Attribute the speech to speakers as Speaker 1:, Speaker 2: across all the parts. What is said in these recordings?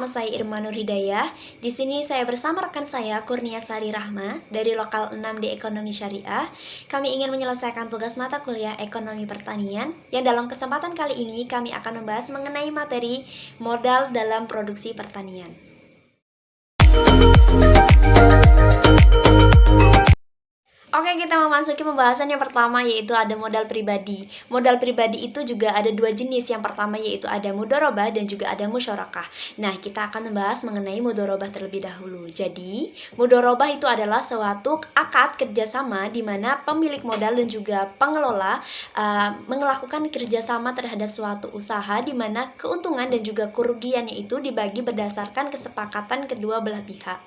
Speaker 1: nama saya Irma Nur Hidayah. Di sini saya bersama rekan saya Kurnia Sari Rahma dari Lokal 6 di Ekonomi Syariah. Kami ingin menyelesaikan tugas mata kuliah Ekonomi Pertanian yang dalam kesempatan kali ini kami akan membahas mengenai materi modal dalam produksi pertanian. Oke, kita memasuki pembahasan yang pertama, yaitu ada modal pribadi. Modal pribadi itu juga ada dua jenis. Yang pertama yaitu ada mudharabah dan juga ada musyarakah. Nah, kita akan membahas mengenai mudharabah terlebih dahulu. Jadi, mudharabah itu adalah suatu akad kerjasama di mana pemilik modal dan juga pengelola melakukan kerjasama terhadap suatu usaha di mana keuntungan dan juga kerugiannya itu dibagi berdasarkan kesepakatan kedua belah pihak.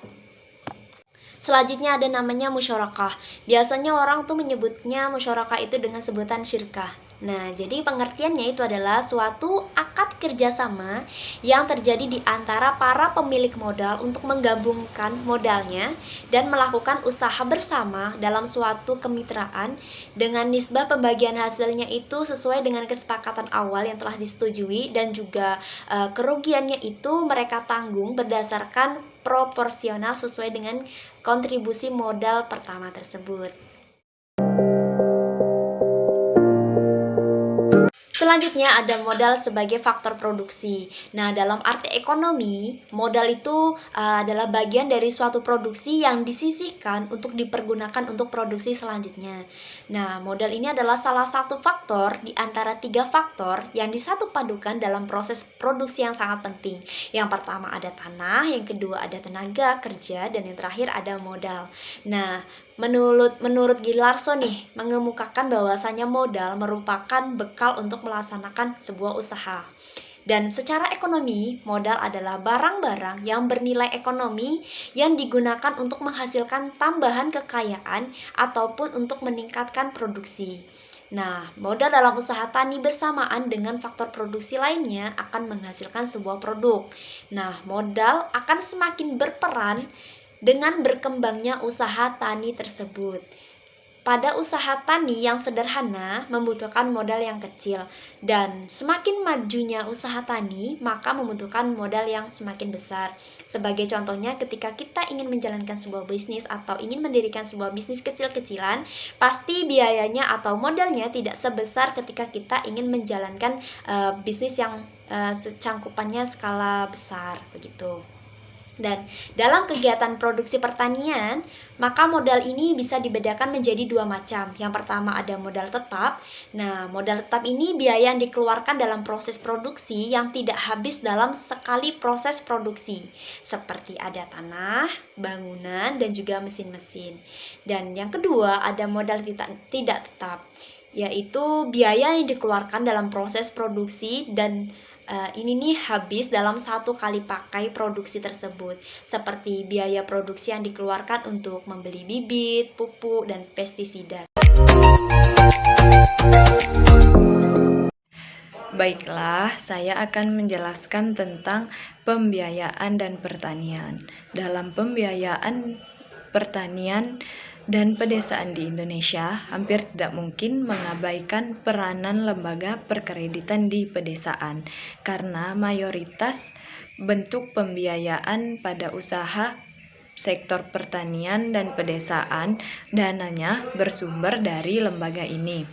Speaker 1: Selanjutnya ada namanya musyarakah. Biasanya orang tuh menyebutnya musyarakah itu dengan sebutan syirkah. Nah, jadi pengertiannya itu adalah suatu akad kerjasama yang terjadi di antara para pemilik modal untuk menggabungkan modalnya dan melakukan usaha bersama dalam suatu kemitraan dengan nisbah pembagian hasilnya itu sesuai dengan kesepakatan awal yang telah disetujui, dan juga kerugiannya itu mereka tanggung berdasarkan proporsional sesuai dengan kontribusi modal pertama tersebut. Selanjutnya ada modal sebagai faktor produksi. Nah, dalam arti ekonomi, modal itu adalah bagian dari suatu produksi yang disisihkan untuk dipergunakan untuk produksi selanjutnya. Nah, modal ini adalah salah satu faktor di antara 3 faktor yang disatu padukan dalam proses produksi yang sangat penting. Yang pertama ada tanah, yang kedua ada tenaga kerja, dan yang terakhir ada modal. Nah, Menurut Gilarso nih, mengemukakan bahwasanya modal merupakan bekal untuk melaksanakan sebuah usaha. Dan secara ekonomi, modal adalah barang-barang yang bernilai ekonomi yang digunakan untuk menghasilkan tambahan kekayaan ataupun untuk meningkatkan produksi. Nah, modal dalam usaha tani bersamaan dengan faktor produksi lainnya akan menghasilkan sebuah produk. Nah, modal akan semakin berperan dengan berkembangnya usaha tani tersebut. Pada usaha tani yang sederhana membutuhkan modal yang kecil, dan semakin majunya usaha tani maka membutuhkan modal yang semakin besar. Sebagai contohnya, ketika kita ingin menjalankan sebuah bisnis atau ingin mendirikan sebuah bisnis kecil-kecilan, pasti biayanya atau modalnya tidak sebesar ketika kita ingin menjalankan bisnis yang cangkupannya skala besar begitu. Dan dalam kegiatan produksi pertanian, maka modal ini bisa dibedakan menjadi 2 macam. Yang pertama ada modal tetap. Nah, modal tetap ini biaya yang dikeluarkan dalam proses produksi yang tidak habis dalam sekali proses produksi, seperti ada tanah, bangunan, dan juga mesin-mesin. Dan yang kedua ada modal tidak tetap, yaitu biaya yang dikeluarkan dalam proses produksi dan ini nih habis dalam satu kali pakai produksi tersebut, seperti biaya produksi yang dikeluarkan untuk membeli bibit, pupuk, dan pestisida.
Speaker 2: Baiklah, saya akan menjelaskan tentang pembiayaan dan pertanian. Dalam pembiayaan pertanian dan pedesaan di Indonesia, hampir tidak mungkin mengabaikan peranan lembaga perkreditan di pedesaan, karena mayoritas bentuk pembiayaan pada usaha sektor pertanian dan pedesaan dananya bersumber dari lembaga ini.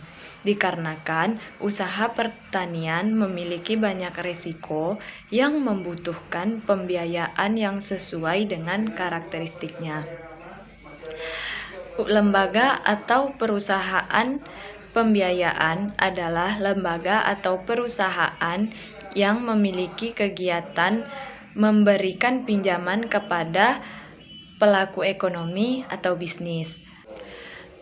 Speaker 2: Dikarenakan usaha pertanian memiliki banyak risiko yang membutuhkan pembiayaan yang sesuai dengan karakteristiknya. Lembaga atau perusahaan pembiayaan adalah lembaga atau perusahaan yang memiliki kegiatan memberikan pinjaman kepada pelaku ekonomi atau bisnis.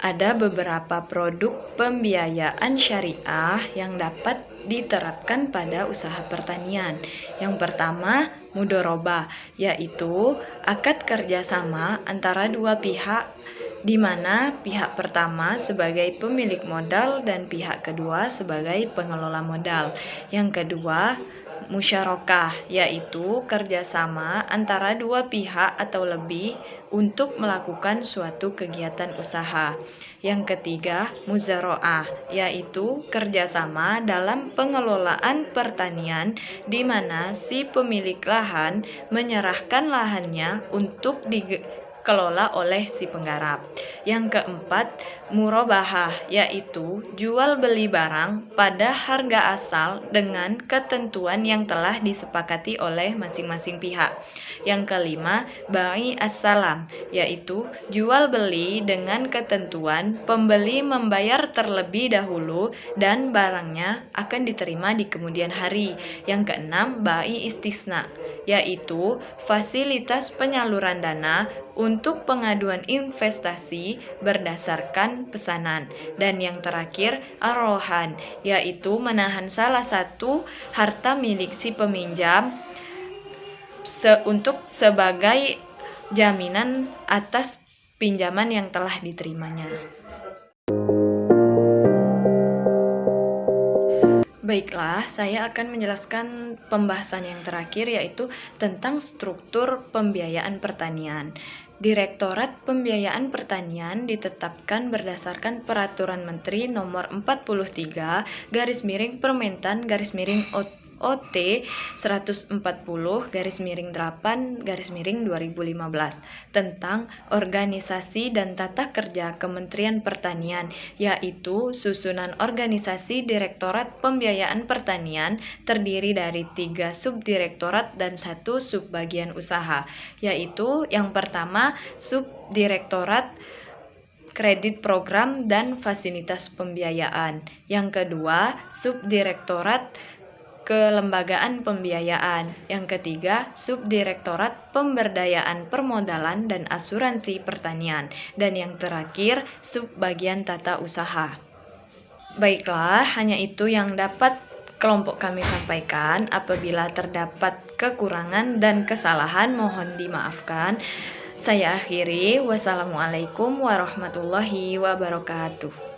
Speaker 2: Ada beberapa produk pembiayaan syariah yang dapat diterapkan pada usaha pertanian. Yang pertama, mudharabah, yaitu akad kerjasama antara dua pihak di mana pihak pertama sebagai pemilik modal dan pihak kedua sebagai pengelola modal. Yang kedua, musyarakah, yaitu kerjasama antara dua pihak atau lebih untuk melakukan suatu kegiatan usaha. Yang ketiga, muzaraah, yaitu kerjasama dalam pengelolaan pertanian di mana si pemilik lahan menyerahkan lahannya untuk dikelola oleh si penggarap. Yang keempat, murabahah, yaitu jual beli barang pada harga asal dengan ketentuan yang telah disepakati oleh masing-masing pihak. Yang kelima, bai as-salam, yaitu jual beli dengan ketentuan pembeli membayar terlebih dahulu dan barangnya akan diterima di kemudian hari. Yang keenam, bai istisna, yaitu fasilitas penyaluran dana untuk pengaduan investasi berdasarkan pesanan. Dan yang terakhir, ar-rohan, yaitu menahan salah satu harta milik si peminjam untuk sebagai jaminan atas pinjaman yang telah diterimanya. Baiklah, saya akan menjelaskan pembahasan yang terakhir, yaitu tentang struktur pembiayaan pertanian. Direktorat Pembiayaan Pertanian ditetapkan berdasarkan Peraturan Menteri Nomor 43 Permentan OT 140 8 2015 tentang organisasi dan tata kerja Kementerian Pertanian, yaitu susunan organisasi Direktorat Pembiayaan Pertanian terdiri dari 3 subdirektorat dan 1 subbagian usaha, yaitu yang pertama Subdirektorat Kredit Program dan Fasilitas Pembiayaan, yang kedua Subdirektorat Kelembagaan Pembiayaan, yang ketiga Subdirektorat Pemberdayaan Permodalan dan Asuransi Pertanian, dan yang terakhir Subbagian Tata Usaha. Baiklah, hanya itu yang dapat kelompok kami sampaikan. Apabila terdapat kekurangan dan kesalahan, mohon dimaafkan. Saya akhiri. Wassalamualaikum warahmatullahi wabarakatuh.